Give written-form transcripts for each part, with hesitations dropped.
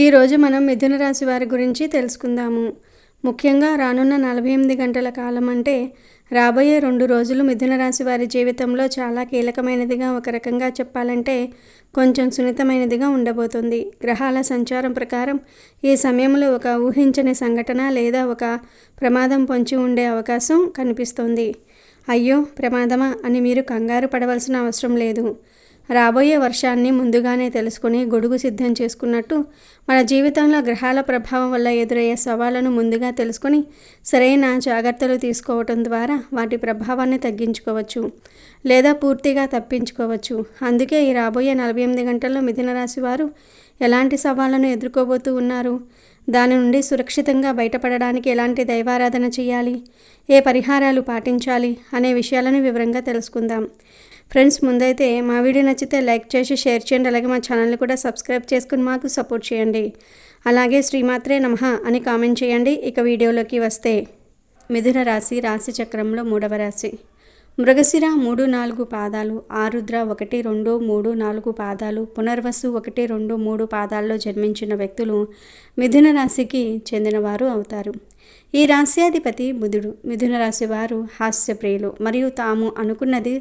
ఈరోజు మనం మిథున రాశి వారి గురించి తెలుసుకుందాము. ముఖ్యంగా రానున్న 48 గంటల కాలం అంటే రాబోయే 2 రోజులు మిథున రాశి వారి జీవితంలో చాలా కీలకమైనదిగా, ఒక రకంగా చెప్పాలంటే కొంచెం సున్నితమైనదిగా ఉండబోతుంది. గ్రహాల సంచారం ప్రకారం ఈ సమయంలో ఒక ఊహించని సంఘటన లేదా ఒక ప్రమాదం పొంచి ఉండే అవకాశం కనిపిస్తోంది. అయ్యో ప్రమాదమా అని మీరు కంగారు పడవలసిన అవసరం లేదు. రాబోయే వర్షాన్ని ముందుగానే తెలుసుకుని గొడుగు సిద్ధం చేసుకున్నట్టు మన జీవితంలో గ్రహాల ప్రభావం వల్ల ఎదురయ్యే సవాళ్లను ముందుగా తెలుసుకుని సరైన జాగ్రత్తలు తీసుకోవటం ద్వారా వాటి ప్రభావాన్ని తగ్గించుకోవచ్చు లేదా పూర్తిగా తప్పించుకోవచ్చు. అందుకే ఈ రాబోయే 48 గంటల్లో మిథున రాశి వారు ఎలాంటి సవాళ్లను ఎదుర్కోబోతూ ఉన్నారు, దాని నుండి సురక్షితంగా బయటపడడానికి ఎలాంటి దైవారాధన చేయాలి, ఏ పరిహారాలు పాటించాలి అనే విషయాలను వివరంగా తెలుసుకుందాం. ఫ్రెండ్స్, ముందైతే మా వీడియో నచ్చితే లైక్ చేసి షేర్ చేయండి. అలాగే మా ఛానల్ని కూడా సబ్స్క్రైబ్ చేసుకుని మాకు సపోర్ట్ చేయండి. అలాగే శ్రీమాత్రే నమః అని కామెంట్ చేయండి. ఇక వీడియోలోకి వస్తే, మిథున రాశి రాశి చక్రంలో 3వ రాశి. మృగశిర 3-4 పాదాలు, ఆరుద్ర 1-2-3-4 పాదాలు, పునర్వసు 1-2-3 పాదాల్లో జన్మించిన వ్యక్తులు మిథున రాశికి చెందినవారు అవుతారు. ఈ రాశ్యాధిపతి బుధుడు. మిథున రాశి వారు హాస్యప్రియులు మరియు తాము అనుకున్నది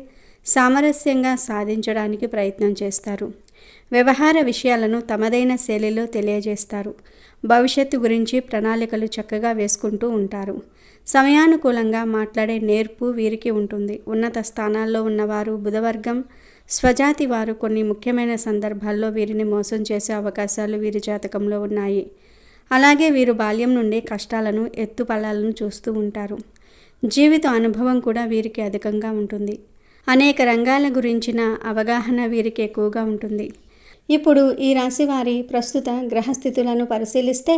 సామరస్యంగా సాధించడానికి ప్రయత్నం చేస్తారు. వ్యవహార విషయాలను తమదైన శైలిలో తెలియజేస్తారు. భవిష్యత్తు గురించి ప్రణాళికలు చక్కగా వేసుకుంటూ ఉంటారు. సమయానుకూలంగా మాట్లాడే నేర్పు వీరికి ఉంటుంది. ఉన్నత స్థానాల్లో ఉన్నవారు, బుధవర్గం స్వజాతి వారు కొన్ని ముఖ్యమైన సందర్భాల్లో వీరిని మోసం చేసే అవకాశాలు వీరి జాతకంలో ఉన్నాయి. అలాగే వీరు బాల్యం నుండి కష్టాలను, ఎత్తుపల్లాలను చూస్తూ ఉంటారు. జీవిత అనుభవం కూడా వీరికి అధికంగా ఉంటుంది. అనేక రంగాల గురించిన అవగాహన వీరికి ఎక్కువగా ఉంటుంది. ఇప్పుడు ఈ రాశి వారి ప్రస్తుత గ్రహస్థితులను పరిశీలిస్తే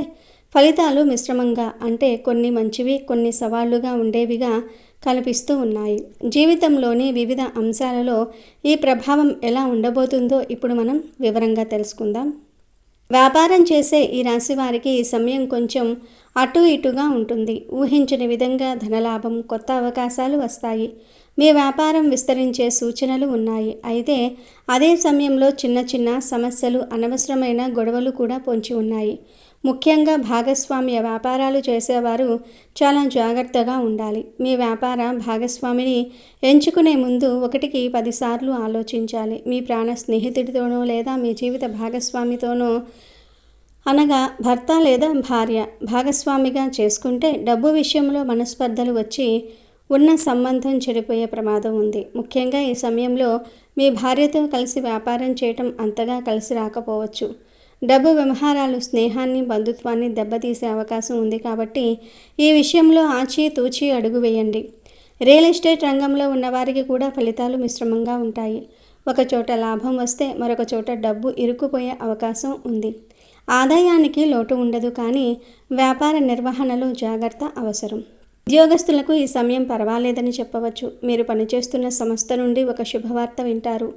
ఫలితాలు మిశ్రమంగా, అంటే కొన్ని మంచివి, కొన్ని సవాళ్లుగా ఉండేవిగా కనిపిస్తూ ఉన్నాయి. జీవితంలోని వివిధ అంశాలలో ఈ ప్రభావం ఎలా ఉండబోతుందో ఇప్పుడు మనం వివరంగా తెలుసుకుందాం. వ్యాపారం చేసే ఈ రాశి వారికి ఈ సమయం కొంచెం అటు ఇటుగా ఉంటుంది. ఊహించని విధంగా ధనలాభం, కొత్త అవకాశాలు వస్తాయి. మీ వ్యాపారం విస్తరించే సూచనలు ఉన్నాయి. అయితే అదే సమయంలో చిన్న చిన్న సమస్యలు, అనవసరమైన గొడవలు కూడా పొంచి ఉన్నాయి. ముఖ్యంగా భాగస్వామ్య వ్యాపారాలు చేసేవారు చాలా జాగ్రత్తగా ఉండాలి. మీ వ్యాపార భాగస్వామిని ఎంచుకునే ముందు 1కి 10 సార్లు ఆలోచించాలి. మీ ప్రాణ స్నేహితుడితోనో లేదా మీ జీవిత భాగస్వామితోనో, అనగా భర్త లేదా భార్య భాగస్వామిగా చేసుకుంటే డబ్బు విషయంలో మనస్పర్ధలు వచ్చి ఉన్న సంబంధం చెడిపోయే ప్రమాదం ఉంది. ముఖ్యంగా ఈ సమయంలో మీ భార్యతో కలిసి వ్యాపారం చేయటం అంతగా కలిసి రాకపోవచ్చు. డబ్బు వ్యవహారాలు స్నేహాన్ని, బంధుత్వాన్ని దెబ్బతీసే అవకాశం ఉంది. కాబట్టి ఈ విషయంలో ఆచితూచి అడుగు వేయండి. రియల్ ఎస్టేట్ రంగంలో ఉన్నవారికి కూడా ఫలితాలు మిశ్రమంగా ఉంటాయి. ఒక చోట లాభం వస్తే మరొక చోట డబ్బు ఇరుక్కుపోయే అవకాశం ఉంది. ఆదాయానికి లోటు ఉండదు, కానీ వ్యాపార నిర్వహణలో జాగ్రత్త అవసరం. ఉద్యోగస్తులకు ఈ సమయం పర్వాలేదని చెప్పవచ్చు. మీరు పనిచేస్తున్న సంస్థ నుండి ఒక శుభవార్త వింటారు.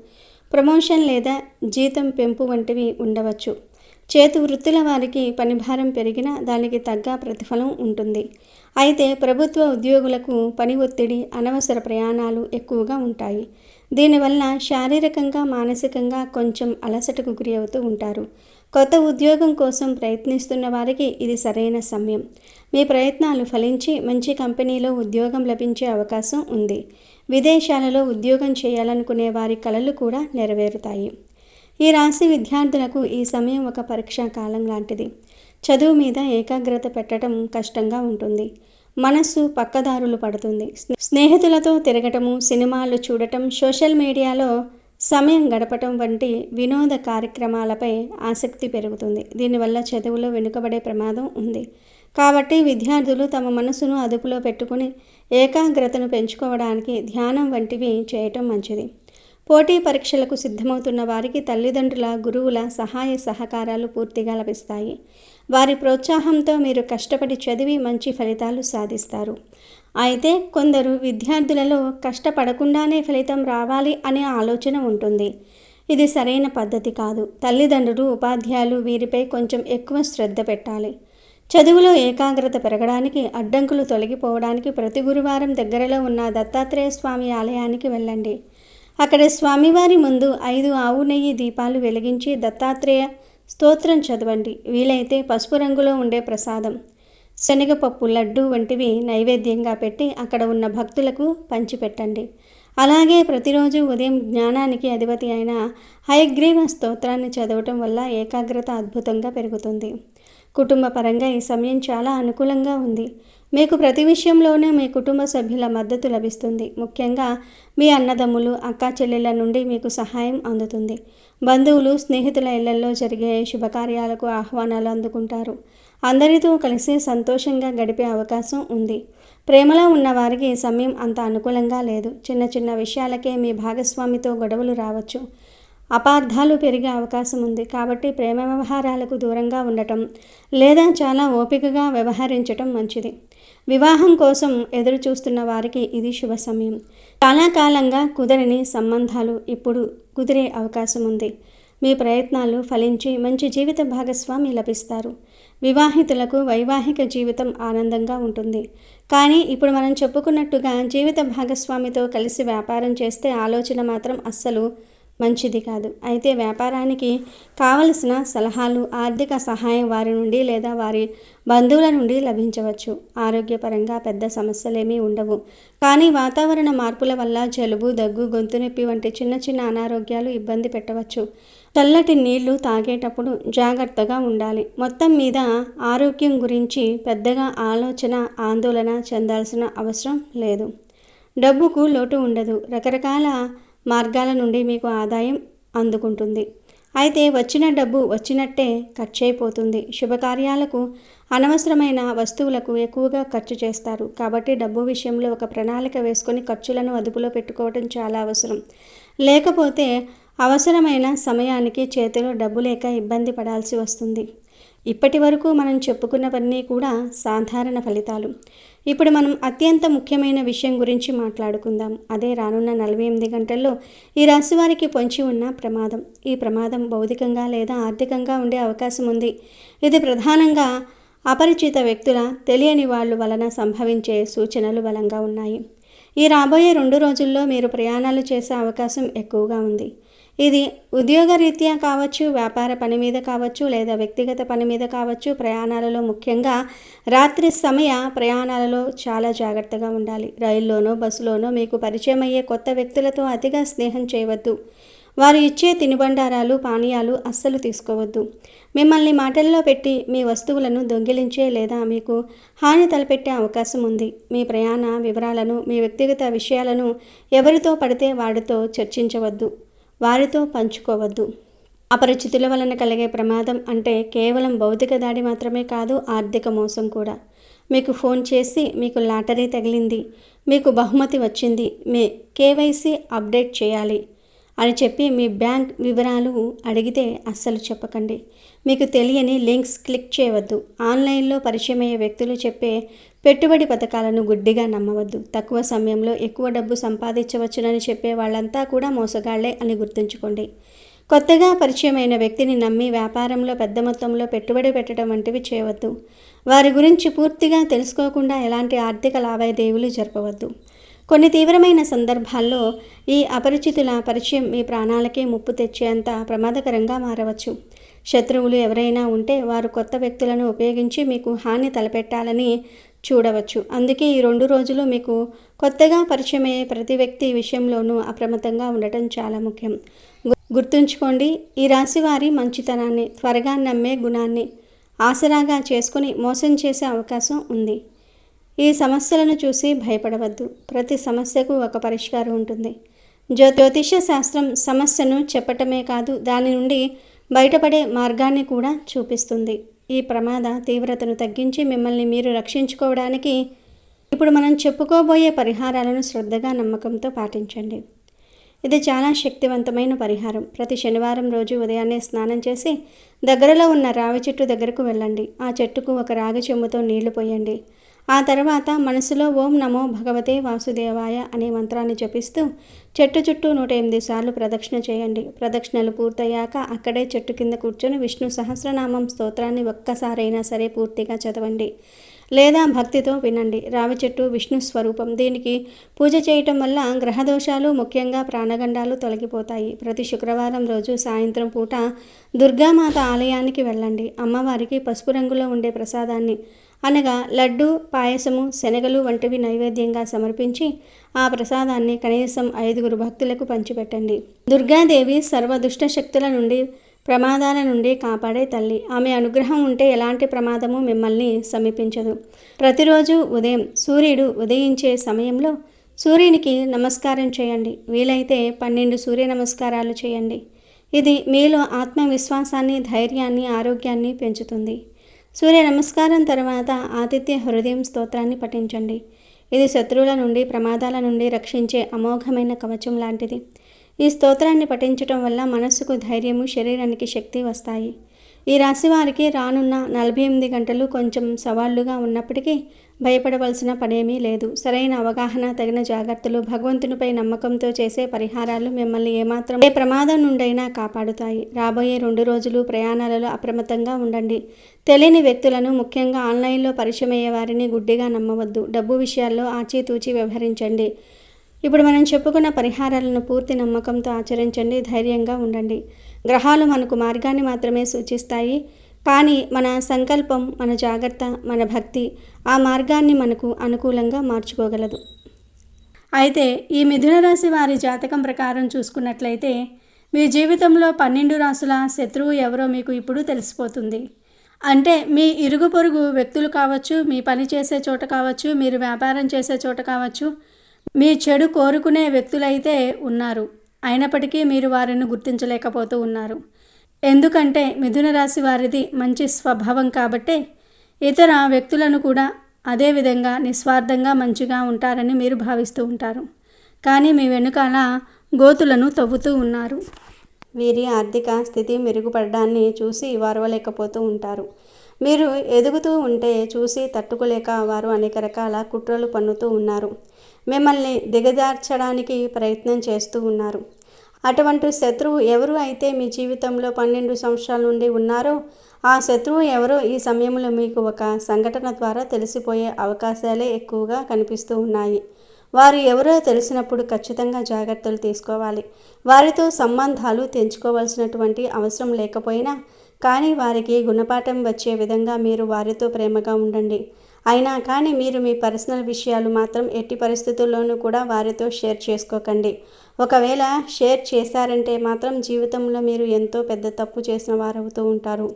ప్రమోషన్ లేదా జీతం పెంపు వంటివి ఉండవచ్చు. చేతి వృత్తుల వారికి పనిభారం పెరిగినా దానికి తగ్గ ప్రతిఫలం ఉంటుంది. అయితే ప్రభుత్వ ఉద్యోగులకు పని ఒత్తిడి, అనవసర ప్రయాణాలు ఎక్కువగా ఉంటాయి. దీనివల్ల శారీరకంగా, మానసికంగా కొంచెం అలసటకు గురి అవుతూ ఉంటారు. కొత్త ఉద్యోగం కోసం ప్రయత్నిస్తున్న వారికి ఇది సరైన సమయం. మీ ప్రయత్నాలు ఫలించి మంచి కంపెనీలో ఉద్యోగం లభించే అవకాశం ఉంది. విదేశాలలో ఉద్యోగం చేయాలనుకునే వారి కలలు కూడా నెరవేరుతాయి. ఈ రాశి విద్యార్థులకు ఈ సమయం ఒక పరీక్షా కాలం లాంటిది. చదువు మీద ఏకాగ్రత పెట్టడం కష్టంగా ఉంటుంది. మనస్సు పక్కదారులు పడుతుంది. స్నేహితులతో తిరగటము, సినిమాలు చూడటం, సోషల్ మీడియాలో సమయం గడపటం వంటి వినోద కార్యక్రమాలపై ఆసక్తి పెరుగుతుంది. దీనివల్ల చదువులో వెనుకబడే ప్రమాదం ఉంది. కాబట్టి విద్యార్థులు తమ మనసును అదుపులో పెట్టుకుని ఏకాగ్రతను పెంచుకోవడానికి ధ్యానం వంటివి చేయటం మంచిది. పోటీ పరీక్షలకు సిద్ధమవుతున్న వారికి తల్లిదండ్రుల, గురువుల సహాయ సహకారాలు పూర్తిగా లభిస్తాయి. వారి ప్రోత్సాహంతో మీరు కష్టపడి చదివి మంచి ఫలితాలు సాధిస్తారు. అయితే కొందరు విద్యార్థులలో కష్టపడకుండానే ఫలితం రావాలి అనే ఆలోచన ఉంటుంది. ఇది సరైన పద్ధతి కాదు. తల్లిదండ్రులు, ఉపాధ్యాయులు వీరిపై కొంచెం ఎక్కువ శ్రద్ధ పెట్టాలి. చదువులో ఏకాగ్రత పెరగడానికి, అడ్డంకులు తొలగిపోవడానికి ప్రతి గురువారం దగ్గరలో ఉన్న దత్తాత్రేయ స్వామి ఆలయానికి వెళ్ళండి. అక్కడ స్వామివారి ముందు 5 ఆవు నెయ్యి దీపాలు వెలిగించి దత్తాత్రేయ స్తోత్రం చదవండి. వీలైతే పసుపు రంగులో ఉండే ప్రసాదం, శనగపప్పు లడ్డు వంటివి నైవేద్యంగా పెట్టి అక్కడ ఉన్న భక్తులకు పంచిపెట్టండి. అలాగే ప్రతిరోజు ఉదయం జ్ఞానానికి అధిపతి అయిన హయగ్రీవ స్తోత్రాన్ని చదవటం వల్ల ఏకాగ్రత అద్భుతంగా పెరుగుతుంది. కుటుంబ పరంగా ఈ సమయం చాలా అనుకూలంగా ఉంది. మీకు ప్రతి విషయంలోనూ మీ కుటుంబ సభ్యుల మద్దతు లభిస్తుంది. ముఖ్యంగా మీ అన్నదమ్ములు, అక్కా చెల్లెళ్ళ నుండి మీకు సహాయం అందుతుంది. బంధువులు, స్నేహితుల ఇళ్లలో జరిగే శుభకార్యాలకు ఆహ్వానాలు అందుకుంటారు. అందరితో కలిసి సంతోషంగా గడిపే అవకాశం ఉంది. ప్రేమలో ఉన్నవారికి ఈ సమయం అంత అనుకూలంగా లేదు. చిన్న చిన్న విషయాలకే మీ భాగస్వామితో గొడవలు రావచ్చు. అపార్థాలు పెరిగే అవకాశం ఉంది. కాబట్టి ప్రేమ వ్యవహారాలకు దూరంగా ఉండటం లేదా చాలా ఓపికగా వ్యవహరించటం మంచిది. వివాహం కోసం ఎదురు చూస్తున్న వారికి ఇది శుభ సమయం. చాలా కాలంగా కుదరని సంబంధాలు ఇప్పుడు కుదిరే అవకాశం ఉంది. మీ ప్రయత్నాలు ఫలించి మంచి జీవిత భాగస్వామి లభిస్తారు. వివాహితులకు వైవాహిక జీవితం ఆనందంగా ఉంటుంది. కానీ ఇప్పుడు మనం చెప్పుకున్నట్టుగా జీవిత భాగస్వామితో కలిసి వ్యాపారం చేస్తే ఆలోచన మాత్రం అస్సలు మంచిది కాదు. అయితే వ్యాపారానికి కావలసిన సలహాలు, ఆర్థిక సహాయం వారి నుండి లేదా వారి బంధువుల నుండి లభించవచ్చు. ఆరోగ్యపరంగా పెద్ద సమస్యలేమీ ఉండవు. కానీ వాతావరణ మార్పుల వల్ల జలుబు, దగ్గు, గొంతు నొప్పి వంటి చిన్న చిన్న అనారోగ్యాలు ఇబ్బంది పెట్టవచ్చు. చల్లటి నీళ్లు తాగేటప్పుడు జాగ్రత్తగా ఉండాలి. మొత్తం మీద ఆరోగ్యం గురించి పెద్దగా ఆందోళన చెందాల్సిన అవసరం లేదు. డబ్బుకు లోటు ఉండదు. రకరకాల మార్గాల నుండి మీకు ఆదాయం అందుకుంటుంది. అయితే వచ్చిన డబ్బు వచ్చినట్టే ఖర్చయిపోతుంది. శుభకార్యాలకు, అనవసరమైన వస్తువులకు ఎక్కువగా ఖర్చు చేస్తారు. కాబట్టి డబ్బు విషయంలో ఒక ప్రణాళిక వేసుకొని ఖర్చులను అదుపులో పెట్టుకోవడం చాలా అవసరం. లేకపోతే అవసరమైన సమయానికి చేతిలో డబ్బు లేక ఇబ్బంది పడాల్సి వస్తుంది. ఇప్పటి వరకు మనం చెప్పుకున్నవన్నీ కూడా సాధారణ ఫలితాలు. ఇప్పుడు మనం అత్యంత ముఖ్యమైన విషయం గురించి మాట్లాడుకుందాం. అదే రానున్న 48 గంటల్లో ఈ రాశి వారికి పొంచి ఉన్న ప్రమాదం. ఈ ప్రమాదం భౌతికంగా లేదా ఆర్థికంగా ఉండే అవకాశం ఉంది. ఇది ప్రధానంగా అపరిచిత వ్యక్తుల, తెలియని వాళ్ళు వలన సంభవించే సూచనలు బలంగా ఉన్నాయి. ఈ రాబోయే 2 రోజుల్లో మీరు ప్రయాణాలు చేసే అవకాశం ఎక్కువగా ఉంది. ఇది ఉద్యోగరీత్యా కావచ్చు, వ్యాపార పని మీద కావచ్చు, లేదా వ్యక్తిగత పని మీద కావచ్చు. ప్రయాణాలలో, ముఖ్యంగా రాత్రి సమయ ప్రయాణాలలో చాలా జాగ్రత్తగా ఉండాలి. రైల్లోనో, బస్సులోనో మీకు పరిచయం అయ్యే కొత్త వ్యక్తులతో అతిగా స్నేహం చేయవద్దు. వారు ఇచ్చే తినుబండారాలు, పానీయాలు అస్సలు తీసుకోవద్దు. మిమ్మల్ని మాటల్లో పెట్టి మీ వస్తువులను దొంగిలించే లేదా మీకు హాని తలపెట్టే అవకాశం ఉంది. మీ ప్రయాణ వివరాలను, మీ వ్యక్తిగత విషయాలను ఎవరితో పడితే వాడితో చర్చించవద్దు. వారితో పంచుకోవద్దు. అపరిచితుల వలన కలిగే ప్రమాదం అంటే కేవలం భౌతిక దాడి మాత్రమే కాదు, ఆర్థిక మోసం కూడా. మీకు ఫోన్ చేసి మీకు లాటరీ తగిలింది, మీకు బహుమతి వచ్చింది, మీ కేవైసీ అప్డేట్ చేయాలి అని చెప్పి మీ బ్యాంక్ వివరాలు అడిగితే అస్సలు చెప్పకండి. మీకు తెలియని లింక్స్ క్లిక్ చేయవద్దు. ఆన్లైన్లో పరిచయమయ్యే వ్యక్తులు చెప్పే పెట్టుబడి పథకాలను గుడ్డిగా నమ్మవద్దు. తక్కువ సమయంలో ఎక్కువ డబ్బు సంపాదించవచ్చునని చెప్పే వాళ్ళంతా కూడా మోసగాళ్లే అని గుర్తుంచుకోండి. కొత్తగా పరిచయమైన వ్యక్తిని నమ్మి వ్యాపారంలో పెద్ద మొత్తంలో పెట్టుబడి పెట్టడం వంటివి చేయవద్దు. వారి గురించి పూర్తిగా తెలుసుకోకుండా ఎలాంటి ఆర్థిక లావాదేవీలు జరపవద్దు. కొన్ని తీవ్రమైన సందర్భాల్లో ఈ అపరిచితుల పరిచయం మీ ప్రాణాలకే ముప్పు తెచ్చేంత ప్రమాదకరంగా మారవచ్చు. శత్రువులు ఎవరైనా ఉంటే వారు కొత్త వ్యక్తులను ఉపయోగించి మీకు హాని తలపెట్టాలని చూడవచ్చు. అందుకే ఈ 2 రోజులు మీకు కొత్తగా పరిచయమయ్యే ప్రతి వ్యక్తి విషయంలోనూ అప్రమత్తంగా ఉండటం చాలా ముఖ్యం. గుర్తుంచుకోండి, ఈ రాశి వారి మంచితనాన్ని, త్వరగా నమ్మే గుణాన్ని ఆసరాగా చేసుకుని మోసం చేసే అవకాశం ఉంది. ఈ సమస్యలను చూసి భయపడవద్దు. ప్రతి సమస్యకు ఒక పరిష్కారం ఉంటుంది. జ్యోతిష శాస్త్రం సమస్యను చెప్పటమే కాదు, దాని నుండి బయటపడే మార్గాన్ని కూడా చూపిస్తుంది. ఈ ప్రమాద తీవ్రతను తగ్గించి మిమ్మల్ని మీరు రక్షించుకోవడానికి ఇప్పుడు మనం చెప్పుకోబోయే పరిహారాలను శ్రద్ధగా, నమ్మకంతో పాటించండి. ఇది చాలా శక్తివంతమైన పరిహారం. ప్రతి శనివారం రోజు ఉదయాన్నే స్నానం చేసి దగ్గరలో ఉన్న రావి చెట్టు దగ్గరకు వెళ్ళండి. ఆ చెట్టుకు ఒక రాగి చెంబుతో నీళ్లు పోయండి. ఆ తర్వాత మనసులో ఓం నమో భగవతే వాసుదేవాయ అనే మంత్రాన్ని జపిస్తూ చెట్టు చుట్టూ 108 సార్లు ప్రదక్షిణ చేయండి. ప్రదక్షిణలు పూర్తయ్యాక అక్కడే చెట్టు కింద కూర్చొని విష్ణు సహస్రనామం స్తోత్రాన్ని ఒక్కసారైనా సరే పూర్తిగా చదవండి లేదా భక్తితో వినండి. రావి చెట్టు విష్ణు స్వరూపం. దీనికి పూజ చేయటం వల్ల గ్రహదోషాలు, ముఖ్యంగా ప్రాణగండాలు తొలగిపోతాయి. ప్రతి శుక్రవారం రోజు సాయంత్రం పూట దుర్గామాత ఆలయానికి వెళ్ళండి. అమ్మవారికి పసుపు రంగులో ఉండే ప్రసాదాన్ని అనగా లడ్డు, పాయసము, శనగలు వంటివి నైవేద్యంగా సమర్పించి ఆ ప్రసాదాన్ని కనీసం 5 భక్తులకు పంచిపెట్టండి. దుర్గాదేవి సర్వదుష్ట శక్తుల నుండి, ప్రమాదాల నుండి కాపాడే తల్లి. ఆమె అనుగ్రహం ఉంటే ఎలాంటి ప్రమాదము మిమ్మల్ని సమీపించదు. ప్రతిరోజు ఉదయం సూర్యుడు ఉదయించే సమయంలో సూర్యునికి నమస్కారం చేయండి. వీలైతే 12 సూర్య నమస్కారాలు చేయండి. ఇది మీలో ఆత్మవిశ్వాసాన్ని, ధైర్యాన్ని, ఆరోగ్యాన్ని పెంచుతుంది. సూర్య నమస్కారం తర్వాత ఆదిత్య హృదయం స్తోత్రాన్ని పఠించండి. ఇది శత్రువుల నుండి, ప్రమాదాల నుండి రక్షించే అమోఘమైన కవచం లాంటిది. ఈ స్తోత్రాన్ని పఠించటం వల్ల మనస్సుకు ధైర్యము, శరీరానికి శక్తి వస్తాయి. ఈ రాశి వారికి రానున్న 48 గంటలు కొంచెం సవాళ్లుగా ఉన్నప్పటికీ భయపడవలసిన పనేమీ లేదు. సరైన అవగాహన, తగిన జాగ్రత్తలు, భగవంతునిపై నమ్మకంతో చేసే పరిహారాలు మిమ్మల్ని ఏమాత్రం ఏ ప్రమాదం నుండైనా కాపాడుతాయి. రాబోయే 2 రోజులు ప్రయాణాలలో అప్రమత్తంగా ఉండండి. తెలియని వ్యక్తులను, ముఖ్యంగా ఆన్లైన్లో పరిచయమయ్యే వారిని గుడ్డిగా నమ్మవద్దు. డబ్బు విషయాల్లో ఆచితూచి వ్యవహరించండి. ఇప్పుడు మనం చెప్పుకున్న పరిహారాలను పూర్తి నమ్మకంతో ఆచరించండి. ధైర్యంగా ఉండండి. గ్రహాలు మనకు మార్గాన్ని మాత్రమే సూచిస్తాయి, కానీ మన సంకల్పం, మన జాగ్రత్త, మన భక్తి ఆ మార్గాన్ని మనకు అనుకూలంగా మార్చుకోగలదు. అయితే ఈ మిథున రాశి వారి జాతకం ప్రకారం చూసుకున్నట్లయితే మీ జీవితంలో 12 రాశుల శత్రువు ఎవరో మీకు ఇప్పుడు తెలిసిపోతుంది. అంటే మీ ఇరుగు పొరుగు వ్యక్తులు కావచ్చు, మీ పని చేసే చోట కావచ్చు, మీరు వ్యాపారం చేసే చోట కావచ్చు, మీ చెడు కోరుకునే వ్యక్తులైతే ఉన్నారు. అయినప్పటికీ మీరు వారిని గుర్తించలేకపోతూ ఉన్నారు. ఎందుకంటే మిథున రాశి వారిది మంచి స్వభావం కాబట్టే ఇతర వ్యక్తులను కూడా అదే విధంగా నిస్వార్థంగా మంచిగా ఉంటారని మీరు భావిస్తూ ఉంటారు. కానీ మీ వెనుకాల గోతులను తవ్వుతూ ఉన్నారు. వీరి ఆర్థిక స్థితి మెరుగుపడడాన్ని చూసి వారవలేకపోతూ ఉంటారు. మీరు ఎదుగుతూ ఉంటే చూసి తట్టుకోలేక వారు అనేక రకాల కుట్రలు పన్నుతూ ఉన్నారు. మిమ్మల్ని దిగజార్చడానికి ప్రయత్నం చేస్తూ ఉన్నారు. అటువంటి శత్రువు ఎవరు అయితే మీ జీవితంలో 12 సంవత్సరాల నుండి ఉన్నారో ఆ శత్రువు ఎవరో ఈ సమయంలో మీకు ఒక సంఘటన ద్వారా తెలిసిపోయే అవకాశాలే ఎక్కువగా కనిపిస్తూ ఉన్నాయి. వారు ఎవరో తెలిసినప్పుడు ఖచ్చితంగా జాగ్రత్తలు తీసుకోవాలి. వారితో సంబంధాలు తెంచుకోవాల్సినటువంటి అవసరం లేకపోయినా కానీ వారికి గుణపాఠం వచ్చే విధంగా మీరు వారితో ప్రేమగా ఉండండి. అయినా కానీ మీరు మీ పర్సనల్ విషయాలు మాత్రం ఎట్టి పరిస్థితుల్లోనూ కూడా వారితో షేర్ చేసుకోకండి. ఒకవేళ షేర్ చేశారంటే మాత్రం జీవితంలో మీరు ఎంతో పెద్ద తప్పు చేసిన వారవుతూ ఉంటారు.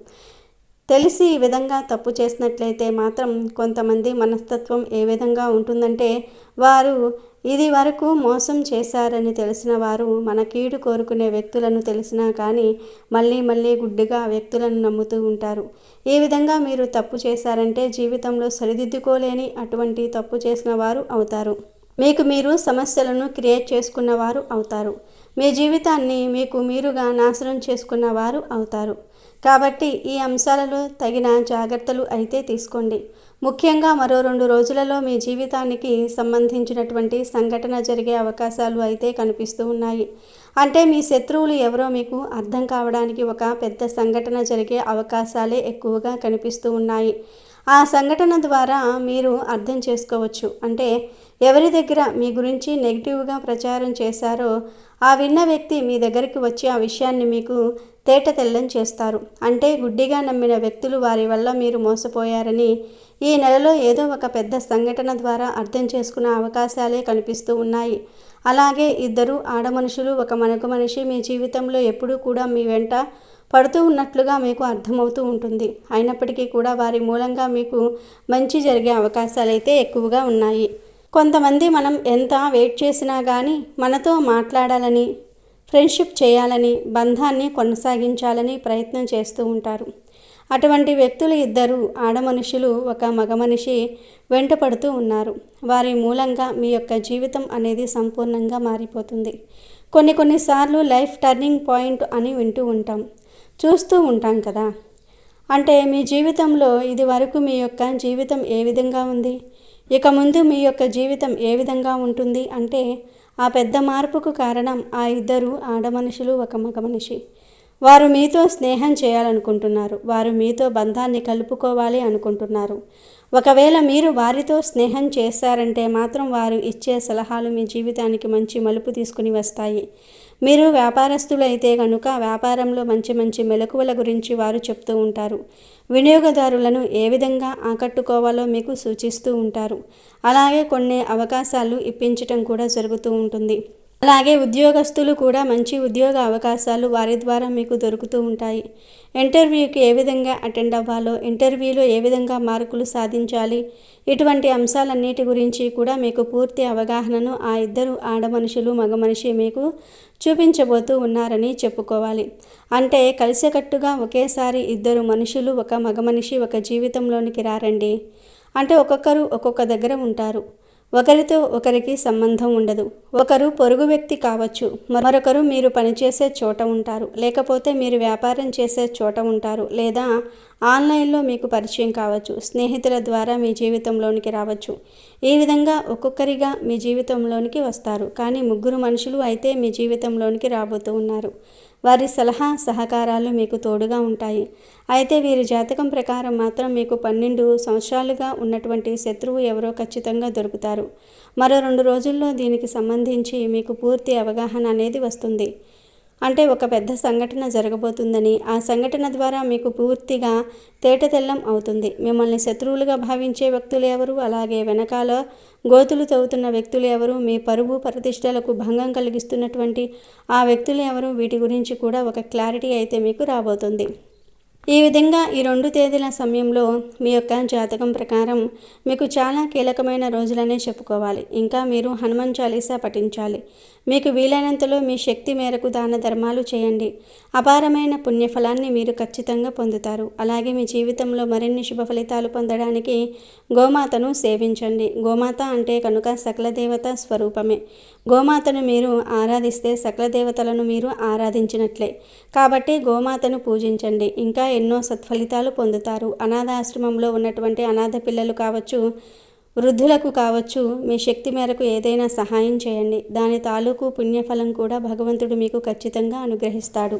తెలిసి ఈ విధంగా తప్పు చేసినట్లయితే మాత్రం కొంతమంది మనస్తత్వం ఏ విధంగా ఉంటుందంటే వారు ఇది వరకు మోసం చేశారని తెలిసిన వారు మన కీడు కోరుకునే వ్యక్తులను తెలిసినా కానీ మళ్ళీ గుడ్డిగా వ్యక్తులను నమ్ముతూ ఉంటారు. ఈ విధంగా మీరు తప్పు చేశారంటే జీవితంలో సరిదిద్దుకోలేని అటువంటి తప్పు చేసిన వారు అవుతారు. మీకు మీరు సమస్యలను క్రియేట్ చేసుకున్న వారు అవుతారు. మీ జీవితాన్ని మీకు మీరుగా నాశనం చేసుకున్న వారు అవుతారు. కాబట్టి ఈ అంశాలలో తగిన జాగ్రత్తలు అయితే తీసుకోండి. ముఖ్యంగా మరో 2 రోజులలో మీ జీవితానికి సంబంధించినటువంటి సంఘటన జరిగే అవకాశాలు అయితే కనిపిస్తూ ఉన్నాయి. అంటే మీ శత్రువులు ఎవరో మీకు అర్థం కావడానికి ఒక పెద్ద సంఘటన జరిగే అవకాశాలే ఎక్కువగా కనిపిస్తూ ఉన్నాయి. ఆ సంఘటన ద్వారా మీరు అర్థం చేసుకోవచ్చు. అంటే ఎవరి దగ్గర మీ గురించి నెగిటివ్గా ప్రచారం చేశారో ఆ విన్న వ్యక్తి మీ దగ్గరికి వచ్చి ఆ విషయాన్ని మీకు తేట తెల్లం చేస్తారు. అంటే గుడ్డిగా నమ్మిన వ్యక్తులు వారి వల్ల మీరు మోసపోయారని ఈ నెలలో ఏదో ఒక పెద్ద సంఘటన ద్వారా అర్థం చేసుకునే అవకాశాలే కనిపిస్తూ ఉన్నాయి. అలాగే 2 ఆడమనుషులు, ఒక మగ మనిషి మీ జీవితంలో ఎప్పుడూ కూడా మీ వెంట పడుతూ ఉన్నట్లుగా మీకు అర్థమవుతూ ఉంటుంది. అయినప్పటికీ కూడా వారి మూలంగా మీకు మంచి జరిగే అవకాశాలు అయితే ఎక్కువగా ఉన్నాయి. కొంతమంది మనం ఎంత వెయిట్ చేసినా కానీ మనతో మాట్లాడాలని, ఫ్రెండ్షిప్ చేయాలని, బంధాన్ని కొనసాగించాలని ప్రయత్నం చేస్తూ ఉంటారు. అటువంటి వ్యక్తులు 2 ఆడమనుషులు, ఒక మగ మనిషి వెంట పడుతూ ఉన్నారు. వారి మూలంగా మీ యొక్క జీవితం అనేది సంపూర్ణంగా మారిపోతుంది. కొన్నిసార్లు లైఫ్ టర్నింగ్ పాయింట్ అని వింటూ ఉంటాం, చూస్తూ ఉంటాం కదా. అంటే మీ జీవితంలో ఇది వరకు మీ యొక్క జీవితం ఏ విధంగా ఉంది, ఇక ముందు మీ యొక్క జీవితం ఏ విధంగా ఉంటుంది అంటే, ఆ పెద్ద మార్పుకు కారణం ఆ ఇద్దరు ఆడమనుషులు, ఒక మగ మనిషి. వారు మీతో స్నేహం చేయాలనుకుంటున్నారు. వారు మీతో బంధాన్ని కలుపుకోవాలి అనుకుంటున్నారు. ఒకవేళ మీరు వారితో స్నేహం చేశారంటే మాత్రం వారు ఇచ్చే సలహాలు మీ జీవితానికి మంచి మలుపు తీసుకుని వస్తాయి. మీరు వ్యాపారస్తులైతే కనుక వ్యాపారంలో మంచి మంచి మెలకువల గురించి వారు చెప్తూ ఉంటారు. వినియోగదారులను ఏ విధంగా ఆకట్టుకోవాలో మీకు సూచిస్తూ ఉంటారు. అలాగే కొన్ని అవకాశాలు ఇప్పించటం కూడా జరుగుతూ ఉంటుంది. అలాగే ఉద్యోగస్తులు కూడా మంచి ఉద్యోగ అవకాశాలు వారి ద్వారా మీకు దొరుకుతూ ఉంటాయి. ఇంటర్వ్యూకి ఏ విధంగా అటెండ్ అవ్వాలో, ఇంటర్వ్యూలో ఏ విధంగా మార్కులు సాధించాలి, ఇటువంటి అంశాలన్నిటి గురించి కూడా మీకు పూర్తి అవగాహనను ఆ ఇద్దరు ఆడమనుషులు, మగ మనిషి మీకు చూపించబోతూ ఉన్నారని చెప్పుకోవాలి. అంటే కలిసికట్టుగా ఒకేసారి ఇద్దరు మనుషులు, ఒక మగ మనిషి ఒక జీవితంలోనికి రారండి. అంటే ఒక్కొక్కరు ఒక్కొక్క దగ్గర ఉంటారు. ఒకరితో ఒకరికి సంబంధం ఉండదు. ఒకరు పొరుగు వ్యక్తి కావచ్చు, మరొకరు మీరు పనిచేసే చోట ఉంటారు, లేకపోతే మీరు వ్యాపారం చేసే చోట ఉంటారు, లేదా ఆన్లైన్లో మీకు పరిచయం కావచ్చు, స్నేహితుల ద్వారా మీ జీవితంలోనికి రావచ్చు. ఈ విధంగా ఒక్కొక్కరిగా మీ జీవితంలోనికి వస్తారు. కానీ ముగ్గురు మనుషులు అయితే మీ జీవితంలోనికి రాబోతూ ఉన్నారు. వారి సలహా సహకారాలు మీకు తోడుగా ఉంటాయి. అయితే వీరి జాతకం ప్రకారం మాత్రం మీకు 12 సంవత్సరాలుగా ఉన్నటువంటి శత్రువు ఎవరో ఖచ్చితంగా దొరుకుతారు. మరో 2 రోజుల్లో దీనికి సంబంధించి మీకు పూర్తి అవగాహన అనేది వస్తుంది. అంటే ఒక పెద్ద సంఘటన జరగబోతుందని, ఆ సంఘటన ద్వారా మీకు పూర్తిగా తేటతెల్లం అవుతుంది. మిమ్మల్ని శత్రువులుగా భావించే వ్యక్తులు ఎవరు, అలాగే వెనకాల గోతులు తవ్వుతున్న వ్యక్తులు ఎవరు, మీ పరువు ప్రతిష్టలకు భంగం కలిగిస్తున్నటువంటి ఆ వ్యక్తులు ఎవరు, వీటి గురించి కూడా ఒక క్లారిటీ అయితే మీకు రాబోతుంది. ఈ విధంగా ఈ 2 తేదీల సమయంలో మీ యొక్క జాతకం ప్రకారం మీకు చాలా కీలకమైన రోజులనే చెప్పుకోవాలి. ఇంకా మీరు హనుమాన్ చాలీసా పఠించాలి. మీకు వీలైనంతలో మీ శక్తి మేరకు దాన ధర్మాలు చేయండి. అపారమైన పుణ్యఫలాన్ని మీరు ఖచ్చితంగా పొందుతారు. అలాగే మీ జీవితంలో మరిన్ని శుభ ఫలితాలు పొందడానికి గోమాతను సేవించండి. గోమాత అంటే కనుక సకల దేవత స్వరూపమే. గోమాతను మీరు ఆరాధిస్తే సకల దేవతలను మీరు ఆరాధించినట్లే. కాబట్టి గోమాతను పూజించండి. ఇంకా ఎన్నో సత్ఫలితాలు పొందుతారు. అనాథాశ్రమంలో ఉన్నటువంటి అనాథ పిల్లలు కావచ్చు, వృద్ధులకు కావచ్చు, మీ శక్తి మేరకు ఏదైనా సహాయం చేయండి. దాని తాలూకు పుణ్యఫలం కూడా భగవంతుడు మీకు ఖచ్చితంగా అనుగ్రహిస్తాడు.